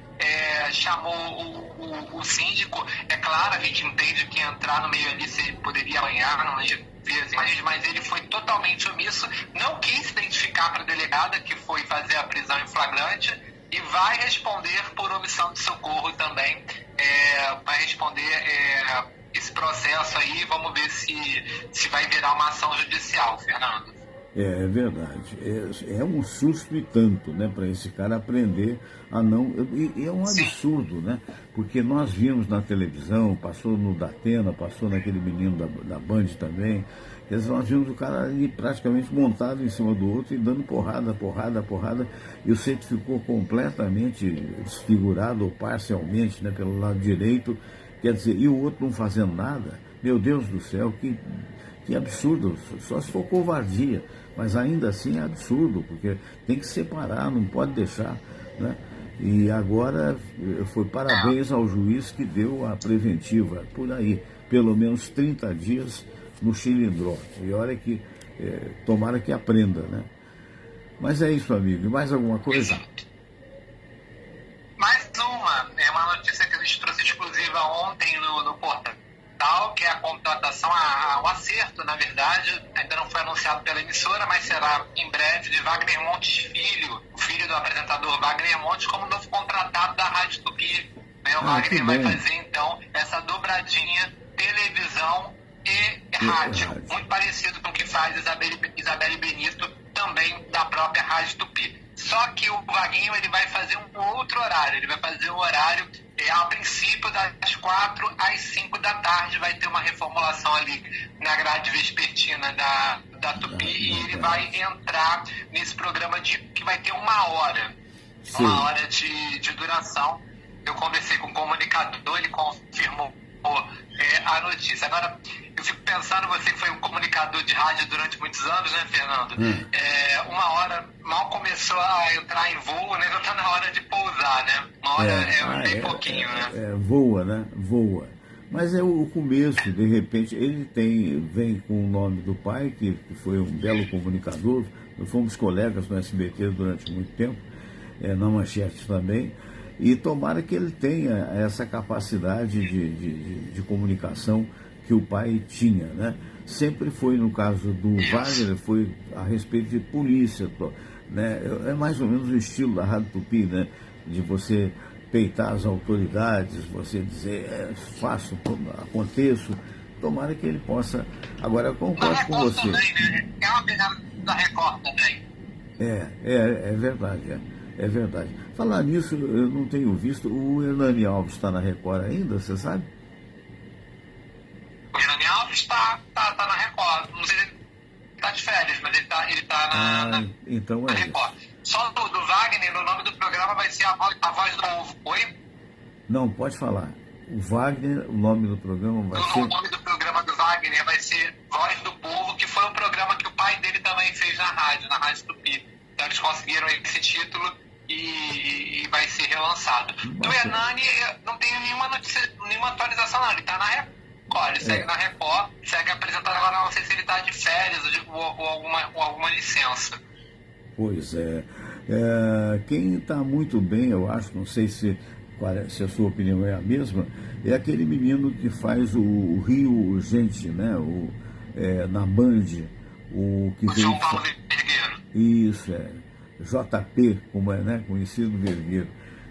chamou o síndico. É claro, a gente entende que entrar no meio ali se poderia apanhar, não ver as imagens, mas ele foi totalmente omisso, não quis se identificar para a delegada que foi fazer a prisão em flagrante, e vai responder por omissão de socorro também, vai responder esse processo aí. Vamos ver se vai virar uma ação judicial, Fernando. É verdade. É um susto e tanto, né, para esse cara aprender a não... E é um absurdo, né? Porque nós vimos na televisão, passou no Datena, passou naquele menino da Band também. Quer dizer, nós vimos o cara ali praticamente montado em cima do outro e dando porrada. E o centro ficou completamente desfigurado, ou parcialmente, né, pelo lado direito. Quer dizer, e o outro não fazendo nada. Meu Deus do céu, que absurdo, só se for covardia, mas ainda assim é absurdo, porque tem que separar, não pode deixar, né? E agora foi parabéns ao juiz que deu a preventiva, por aí, pelo menos 30 dias no Chilindró. E olha que, tomara que aprenda, né? Mas é isso, amigo. E mais alguma coisa? Exato. Mais uma notícia que a gente trouxe exclusiva ontem no portal, que é a contratação, o acerto, na verdade, ainda não foi anunciado pela emissora, mas será em breve, de Wagner Montes Filho, o filho do apresentador Wagner Montes, como novo contratado da Rádio Tupi. O Wagner vai fazer, então, essa dobradinha televisão e rádio, muito parecido com o que faz Isabelle Benito, também da própria Rádio Tupi. Só que o Vaguinho, ele vai fazer um outro horário, ele vai fazer um horário a princípio das 4 às 5 da tarde, vai ter uma reformulação ali na grade vespertina da da Tupi, e ele vai entrar nesse programa que vai ter 1 hora. Sim. 1 hora de duração. Eu conversei com o comunicador, ele confirmou a notícia. Agora, eu fico pensando, você que foi um comunicador de rádio durante muitos anos, né, Fernando? 1 hora, mal começou a entrar em voo, né? Já está na hora de pousar, né? 1 hora é bem pouquinho, né? Voa, né? Voa. Mas é o começo, de repente, ele vem com o nome do pai, que foi um belo comunicador. Nós fomos colegas no SBT durante muito tempo, na Manchete também. E tomara que ele tenha essa capacidade de comunicação que o pai tinha, né? Sempre foi, no caso do Wagner, foi a respeito de polícia, né? É mais ou menos o estilo da Rádio Tupi, né? De você peitar as autoridades, você dizer, faço, aconteço. Tomara que ele possa. Agora, eu concordo com você. Também, né? É uma pegada da Record também. É verdade, é verdade. Falar nisso, eu não tenho visto. O Hernani Alves está na Record ainda, você sabe? O Hernani Alves está na Record. Não sei se ele está de férias, mas ele tá na então na Record. Isso. Só do Wagner, o nome do programa vai ser a Voz do Povo. Oi? Não, pode falar. O Wagner, o nome do programa vai ser... O nome do programa do Wagner vai ser Voz do Povo, que foi um programa que o pai dele também fez na Rádio Tupi. Então eles conseguiram esse título e vai ser relançado. Do Hernani, não tenho nenhuma notícia, nenhuma atualização não. Ele está na Record, ele segue na Record, segue apresentando. Agora não sei se ele está de férias ou alguma licença. Pois é. Quem está muito bem, eu acho, não sei se a sua opinião é a mesma, é aquele menino que faz o Rio Gente, né? Na Band, o que veio... João Paulo Vergueiro. Isso, JP, como é, né? Conhecido Vergueiro.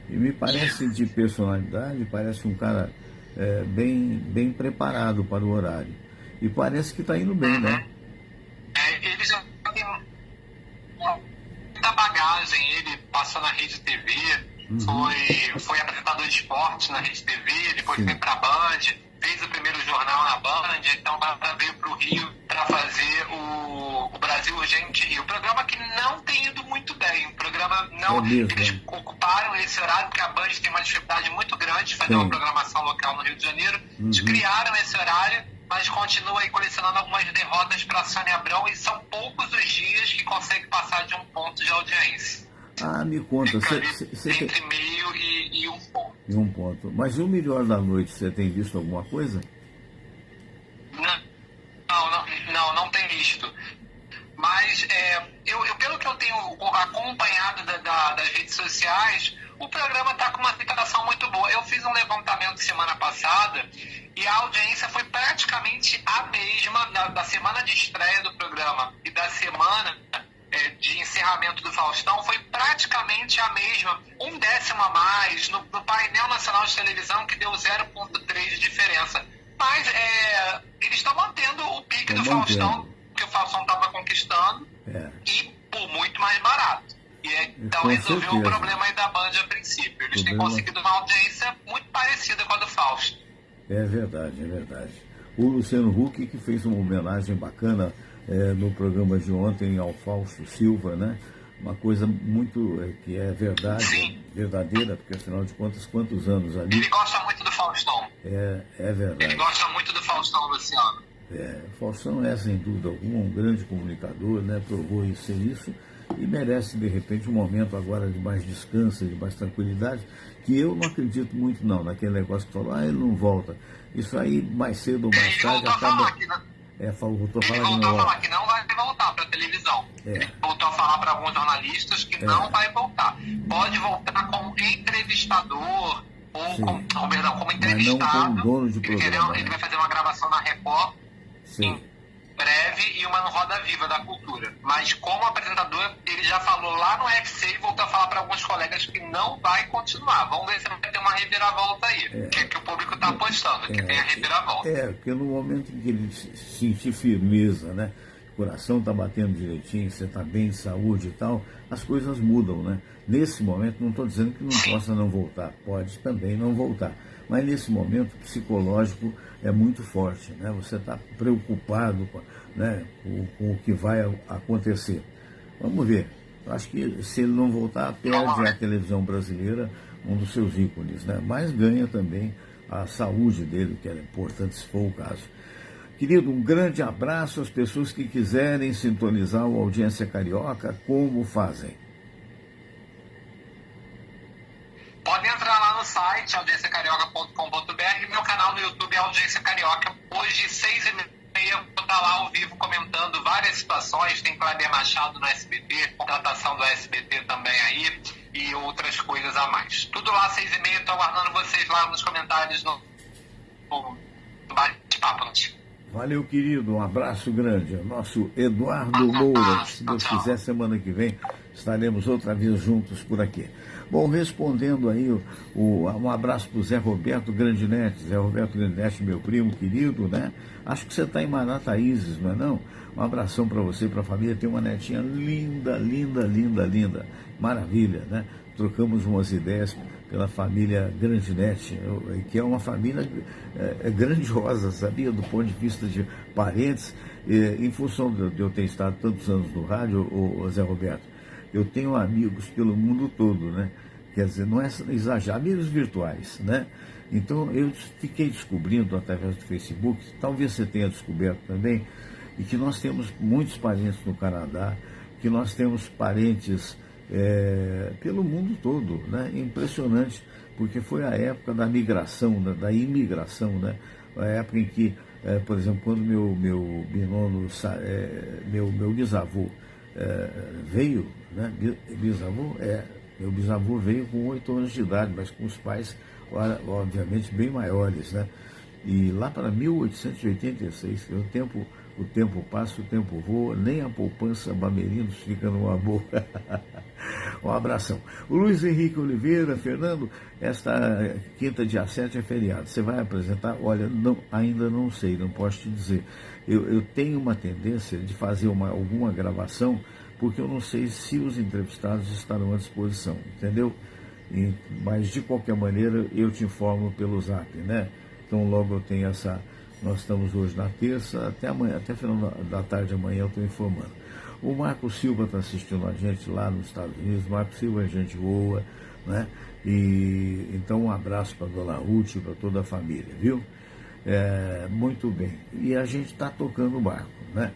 E me parece de personalidade, parece um cara bem preparado para o horário. E parece que está indo bem, né? Ele já tem muita bagagem, ele passou na Rede TV, foi apresentador de esportes na Rede TV, depois foi para a Band, fez o primeiro jornal na Band, então veio para o Rio para fazer o Brasil Urgente Rio. Um programa que não tem ido muito bem. Um programa não. Eles ocuparam esse horário, porque a Band tem uma dificuldade muito grande de fazer uma programação local no Rio de Janeiro. Eles criaram esse horário, mas continua aí colecionando algumas derrotas para a Sônia Abrão, e são poucos os dias que consegue passar de 1 ponto de audiência. Me conta, entre meio e 1 ponto. E 1 ponto. Mas o Melhor da Noite, você tem visto alguma coisa? Não tem visto. Mas pelo que eu tenho acompanhado das redes sociais, o programa está com uma aceitação muito boa. Eu fiz um levantamento semana passada e a audiência foi praticamente a mesma da semana de estreia do programa e da semana de encerramento do Faustão, foi praticamente a mesma, 1/10 a mais no painel nacional de televisão, que deu 0,3 de diferença. Mas eles estão mantendo o pique do Faustão, que o Faustão estava conquistando, e por muito mais barato. Então resolveu o problema aí da Band a princípio. Eles têm conseguido uma audiência muito parecida com a do Fausto. É verdade, é verdade. O Luciano Huck, que fez uma homenagem bacana no programa de ontem ao Fausto Silva, né? Uma coisa muito que é verdade, verdadeira, porque afinal de contas, quantos anos ali... Ele gosta muito do Faustão. É verdade. Ele gosta muito do Faustão, Luciano. O Faustão é, sem dúvida alguma, um grande comunicador, né? Provou ser isso e merece, de repente, um momento agora de mais descanso, de mais tranquilidade, que eu não acredito muito, não, naquele negócio que falou, ele não volta. Isso aí, mais cedo ou mais tarde, acaba... voltou a falar que não vai voltar para a televisão. Ele voltou a falar para alguns jornalistas que não vai voltar. Pode voltar como entrevistador ou como entrevistado. Mas não como dono de programa. Ele vai fazer uma gravação na Record em breve e uma no Roda Viva da Cultura. Mas como apresentador, ele já falou lá no UFC e voltou a falar para alguns colegas que não vai continuar. Vamos ver se vai ter uma reviravolta aí. Que o público está apostando, que tem a reviravolta. Porque no momento em que ele sentir firmeza, né? O coração está batendo direitinho, você está bem de saúde e tal, as coisas mudam, né? Nesse momento, não estou dizendo que não possa não voltar, pode também não voltar. mas nesse momento o psicológico é muito forte, né? Você está preocupado né, com o que vai acontecer. Vamos ver. Eu acho que se ele não voltar, perde a televisão brasileira um dos seus ícones, né? Mas ganha também a saúde dele, que é importante se for o caso. Querido, um grande abraço às pessoas que quiserem sintonizar o Audiência Carioca, como fazem? Podem entrar lá no site audienciacarioca.com.br, meu canal no YouTube é Audiência Carioca. Hoje, 6h30, eu vou estar lá ao vivo comentando várias situações. Tem Kleber Machado no SBT, contratação do SBT também aí e outras coisas a mais. Tudo lá, 6h30, estou aguardando vocês lá nos comentários no bate-papo. Valeu, querido, um abraço grande. Nosso Eduardo Moura, se Deus quiser, semana que vem estaremos outra vez juntos por aqui. Bom, respondendo aí, um abraço para o Zé Roberto Grandinetti. Zé Roberto Grandinetti, meu primo querido, né? Acho que você está em Marataízes, não é não? Um abração para você e para a família. Tem uma netinha linda, linda, linda, linda. Maravilha, né? Trocamos umas ideias pela família Grandinetti, que é uma família grandiosa, sabia? Do ponto de vista de parentes, em função de eu ter estado tantos anos no rádio, o Zé Roberto, eu tenho amigos pelo mundo todo, né? Quer dizer, não é exagero, amigos virtuais, né? Então eu fiquei descobrindo através do Facebook, talvez você tenha descoberto também, e que nós temos muitos parentes no Canadá, que nós temos parentes pelo mundo todo, né? Impressionante, porque foi a época da migração, da imigração, né? A época em que, por exemplo, quando meu binono, meu bisavô veio, né? Meu bisavô veio com 8 anos de idade, mas com os pais, obviamente, bem maiores, né? E lá para 1886, o tempo passa, o tempo voa, nem a poupança Bamerinos fica numa boa. Um abração. O Luiz Henrique Oliveira, Fernando, esta quinta, dia 7 é feriado. Você vai apresentar? Olha, ainda não sei, não posso te dizer. Eu tenho uma tendência de fazer alguma gravação, porque eu não sei se os entrevistados estarão à disposição, entendeu? Mas, de qualquer maneira, eu te informo pelo Zap, né? Então, logo eu tenho nós estamos hoje na terça, até amanhã, até final da tarde amanhã eu estou informando. O Marco Silva está assistindo a gente lá nos Estados Unidos. Marco Silva é gente boa, né? E então um abraço para a dona Ruth e para toda a família, viu? Muito bem. E a gente está tocando o barco, né?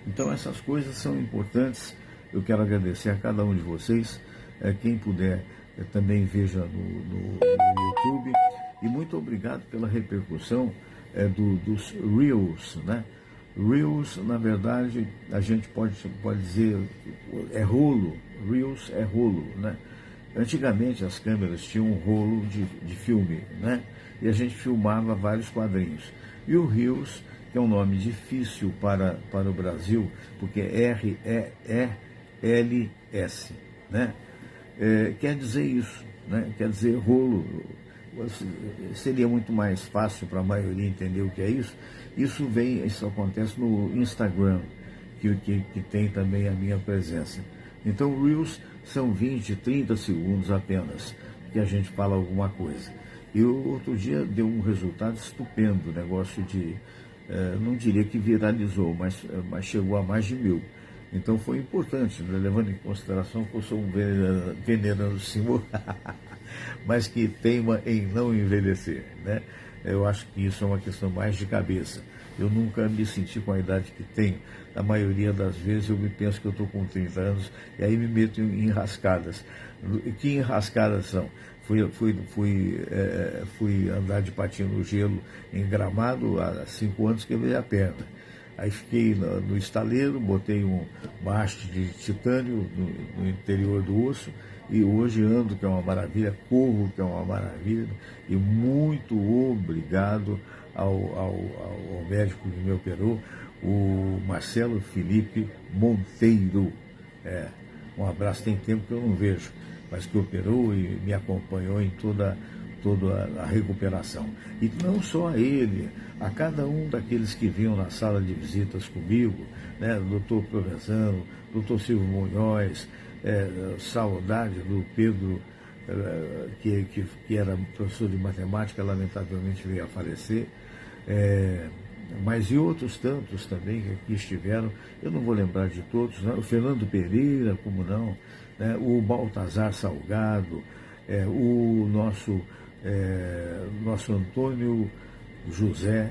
Então essas coisas são importantes. Eu quero agradecer a cada um de vocês. Quem puder também veja no YouTube. E muito obrigado pela repercussão dos Reels, né? Reels, na verdade, a gente pode dizer, é rolo. Reels é rolo, né? Antigamente as câmeras tinham um rolo de filme, né? E a gente filmava vários quadrinhos. E o Reels, que é um nome difícil para o Brasil, porque é RELS, né? Quer dizer isso, né? Quer dizer rolo. Seria muito mais fácil para a maioria entender o que é isso. Isso acontece no Instagram, que tem também a minha presença. Então, Reels são 20, 30 segundos apenas que a gente fala alguma coisa. E outro dia deu um resultado estupendo, negócio não diria que viralizou, mas chegou a mais de 1000. Então foi importante, né? Levando em consideração que eu sou um venenosíssimo, mas que teima em não envelhecer, né? Eu acho que isso é uma questão mais de cabeça. Eu nunca me senti com a idade que tenho. A maioria das vezes eu me penso que eu estou com 30 anos e aí me meto em enrascadas. Que enrascadas são? Fui andar de patins no gelo em Gramado há 5 anos, quebrei a perna. Aí fiquei no estaleiro, botei uma haste de titânio no interior do osso e hoje ando, que é uma maravilha, corro, que é uma maravilha, e muito obrigado ao médico que me operou, o Marcelo Felipe Monteiro. Um abraço, tem tempo que eu não vejo, mas que operou e me acompanhou em toda a recuperação. E não só a ele, a cada um daqueles que vinham na sala de visitas comigo, né, o doutor Provenzano, doutor Silvio Munhoz, saudade do Pedro que era professor de matemática, lamentavelmente veio a falecer, mas e outros tantos também que aqui estiveram, eu não vou lembrar de todos, né? O Fernando Pereira, como não, né? O Baltazar Salgado, o nosso Antônio José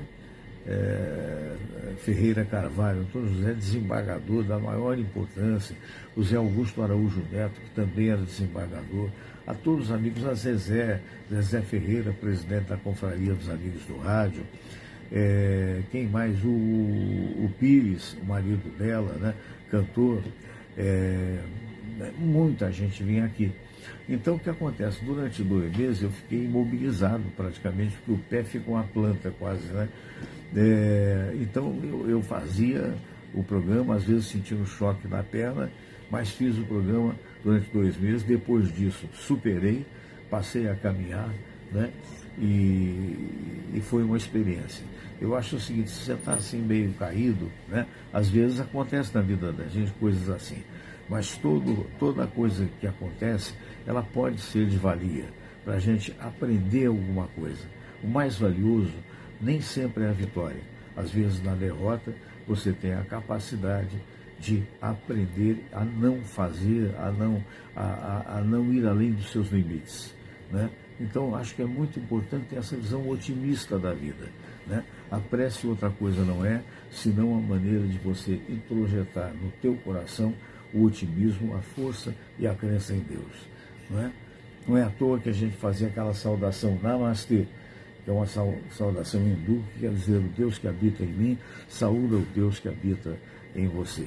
Ferreira Carvalho, Antônio José, desembargador da maior importância, o Zé Augusto Araújo Neto, que também era desembargador, a todos os amigos, a Zezé Ferreira, presidente da Confraria dos Amigos do Rádio, quem mais? O Pires, o marido dela, né? Cantor, muita gente vinha aqui. Então, o que acontece? Durante 2 meses eu fiquei imobilizado praticamente, porque o pé fica uma planta quase, né? Então, eu fazia o programa, às vezes sentia um choque na perna, mas fiz o programa durante 2 meses. Depois disso, superei, passei a caminhar, né? E foi uma experiência. Eu acho o seguinte, se você está assim meio caído, né? Às vezes acontece na vida da gente coisas assim. Mas toda coisa que acontece, ela pode ser de valia, para a gente aprender alguma coisa. O mais valioso nem sempre é a vitória. Às vezes, na derrota, você tem a capacidade de aprender a não fazer, a não ir além dos seus limites, né? Então, acho que é muito importante ter essa visão otimista da vida, né? A prece outra coisa não é, senão a maneira de você introjetar no teu coração o otimismo, a força e a crença em Deus, não é? Não é à toa que a gente fazia aquela saudação Namastê, que é uma saudação hindu, que quer dizer o Deus que habita em mim, saúda o Deus que habita em você.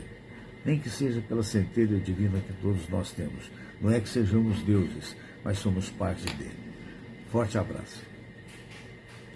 Nem que seja pela centelha divina que todos nós temos. Não é que sejamos deuses, mas somos parte dele. Forte abraço.